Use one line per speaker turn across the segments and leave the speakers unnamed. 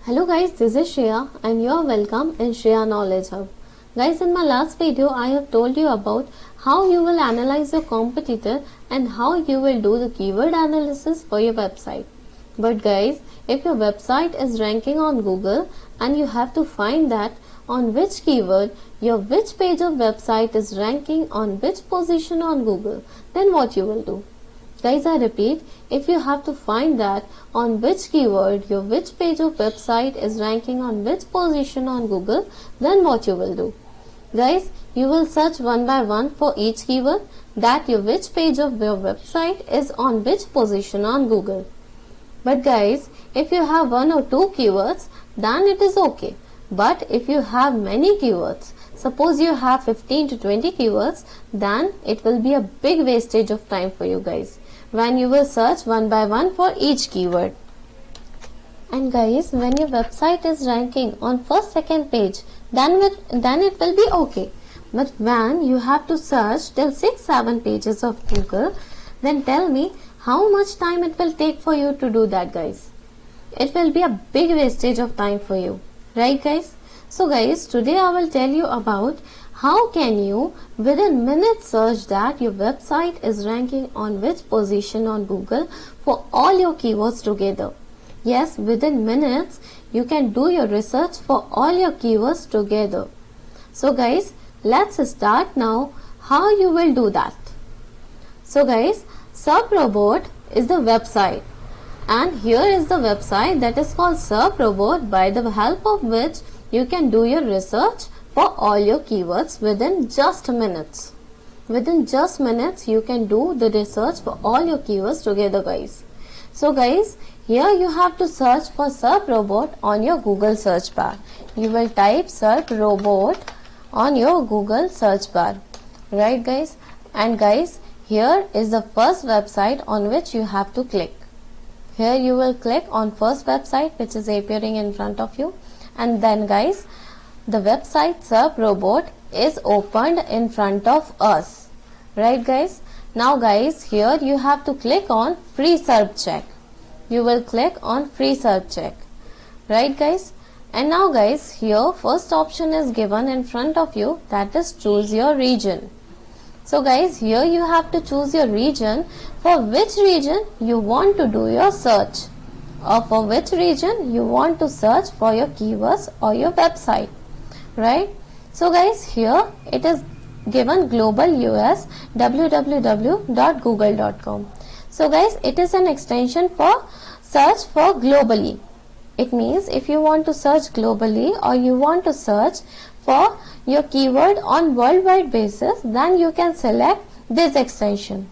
Hello guys, this is Shreya and you are welcome in Shreya Knowledge Hub. Guys, in my last video I have told you about how you will analyze your competitor and how you will do the keyword analysis for your website. But guys, if your website is ranking on Google and you have to find that on which keyword your which page of website is ranking on which position on Google, then what you will do? Guys, I repeat, if you have to find that on which keyword your which page of website is ranking on which position on Google, then what you will do? Guys, you will search one by one for each keyword that your which page of your website is on which position on Google. But guys, if you have one or two keywords, then it is okay. But if you have many keywords, suppose you have 15 to 20 keywords, then it will be a big wastage of time for you guys when you will search one by one for each keyword. And guys, when your website is ranking on first, second page, then it will be okay. But when you have to search till 6, 7 pages of Google, then tell me how much time it will take for you to do that, guys. It will be a big wastage of time for you, right guys? So guys, today I will tell you about how can you within minutes search that your website is ranking on which position on Google for all your keywords together. Yes, within minutes you can do your research for all your keywords together. So guys, let's start now how you will do that. So guys, SERPRobot is the website, and here is the website that is called SERPRobot, by the help of which you can do your research for all your keywords within just minutes. Within just minutes you can do the research for all your keywords together, guys. So guys, here you have to search for SERPRobot on your Google search bar. You will type SERPRobot on your Google search bar, right guys? And guys, here is the first website on which you have to click. Here you will click on first website which is appearing in front of you, and then guys, the website SERPRobot is opened in front of us, right guys? Now guys, here you have to click on free SERP check. You will click on free SERP check, right guys? And now guys, here first option is given in front of you, that is choose your region. So guys, here you have to choose your region, for which region you want to do your search, or for which region you want to search for your keywords or your website, right? So guys, here it is given global US www.google.com. So guys, it is an extension for search for globally. It means if you want to search globally or you want to search for your keyword on worldwide basis, then you can select this extension.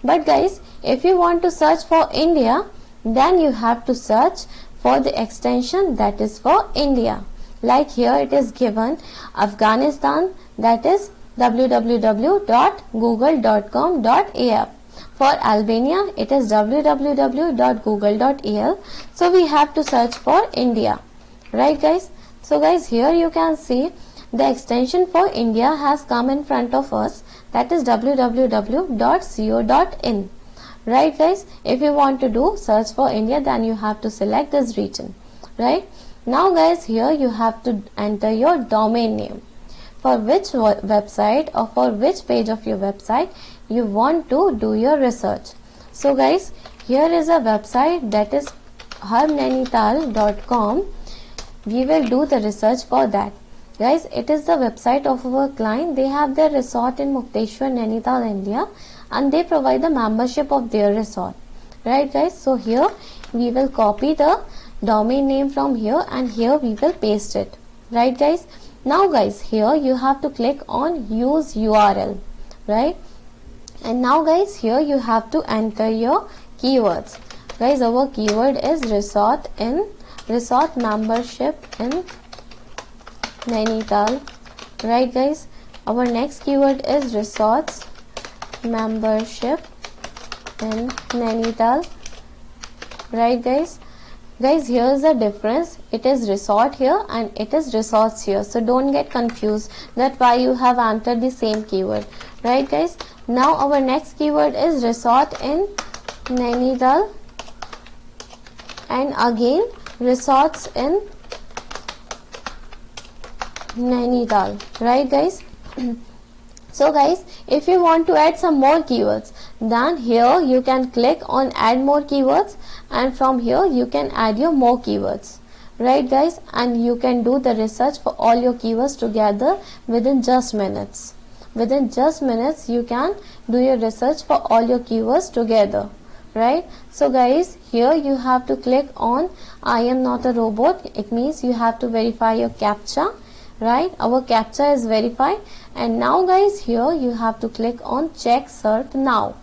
But guys, if you want to search for India, then you have to search for the extension that is for India. Like here it is given Afghanistan, that is www.google.com.al. For Albania it is www.google.al. So we have to search for India, right guys? So guys, here you can see the extension for India has come in front of us, that is www.co.in, right guys? If you want to do search for India, then you have to select this region, right? Now guys, here you have to enter your domain name, for which website or for which page of your website you want to do your research. So guys, here is a website that is hernainital.com. We will do the research for that. Guys, it is the website of our client. They have their resort in Mukteshwar, Nainital, India, and they provide the membership of their resort, right guys? So here we will copy the domain name from here and here we will paste it, right guys? Now guys, here you have to click on use URL, right? And now guys, here you have to enter your keywords. Guys, our keyword is resort membership in Nainital, right guys? Our next keyword is resorts membership in Nainital, right guys? Guys, here is the difference. It is resort here and it is resorts here. So don't get confused that why you have entered the same keyword, right guys? Now our next keyword is resort in Nainital, and again resorts in Nainital, right guys? So guys, if you want to add some more keywords, then here you can click on add more keywords, and from here you can add your more keywords, right guys? And you can do the research for all your keywords together within just minutes. Within just minutes you can do your research for all your keywords together, right? So guys, here you have to click on I am not a robot. It means you have to verify your CAPTCHA, right? Our CAPTCHA is verified, and now guys, here you have to click on check SERP now,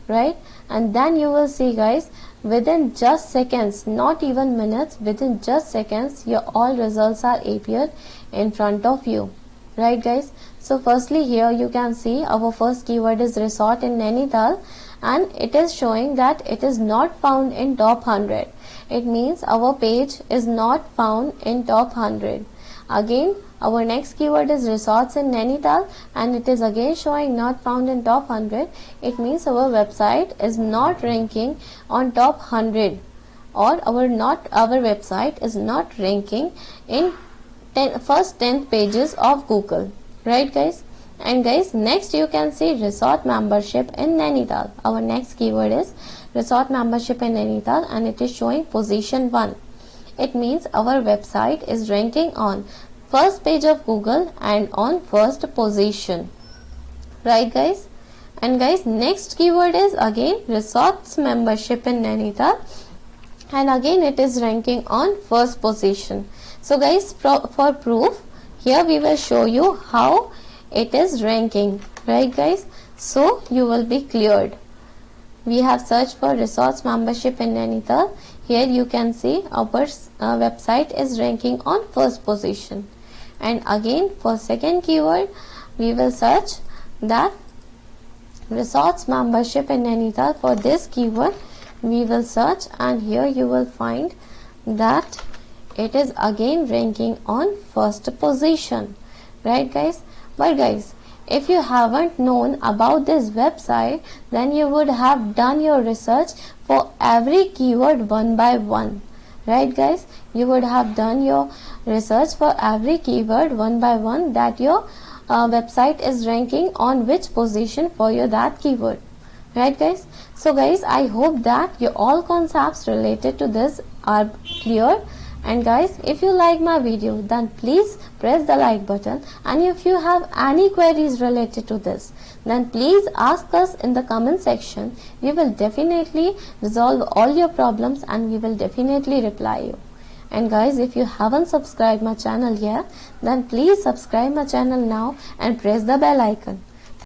right? And then you will see guys, within just seconds, not even minutes, within just seconds your all results are appeared in front of you, right guys? So firstly, here you can see our first keyword is resort in Nainital, and it is showing that it is not found in top 100. It means our page is not found in top 100. Again, our next keyword is resorts in Nainital, and it is again showing not found in top 100. It means our website is not ranking on top 100, or our website is not ranking in first 10 pages of Google, right guys? And guys, next you can see resort membership in Nainital. Our next keyword is resort membership in Nainital, and it is showing position 1. It means our website is ranking on first page of Google and on first position, right guys? And guys, next keyword is again resorts membership in Nainital, and again it is ranking on first position. So guys, for proof, here we will show you how it is ranking, right guys? So you will be cleared. We have searched for resorts membership in Nainital. Here you can see our website is ranking on first position. And again, for second keyword, we will search that resorts membership in Nainital. For this keyword we will search, and here you will find that it is again ranking on first position, right guys? But guys, if you haven't known about this website, then you would have done your research for every keyword one by one, right guys? You would have done your research for every keyword one by one, that your website is ranking on which position for your that keyword, right guys? So guys, I hope that your all concepts related to this are clear. And guys, if you like my video, then please press the like button, and if you have any queries related to this, then please ask us in the comment section. We will definitely resolve all your problems, and we will definitely reply you. And guys, if you haven't subscribed my channel yet, then please subscribe my channel now and press the bell icon.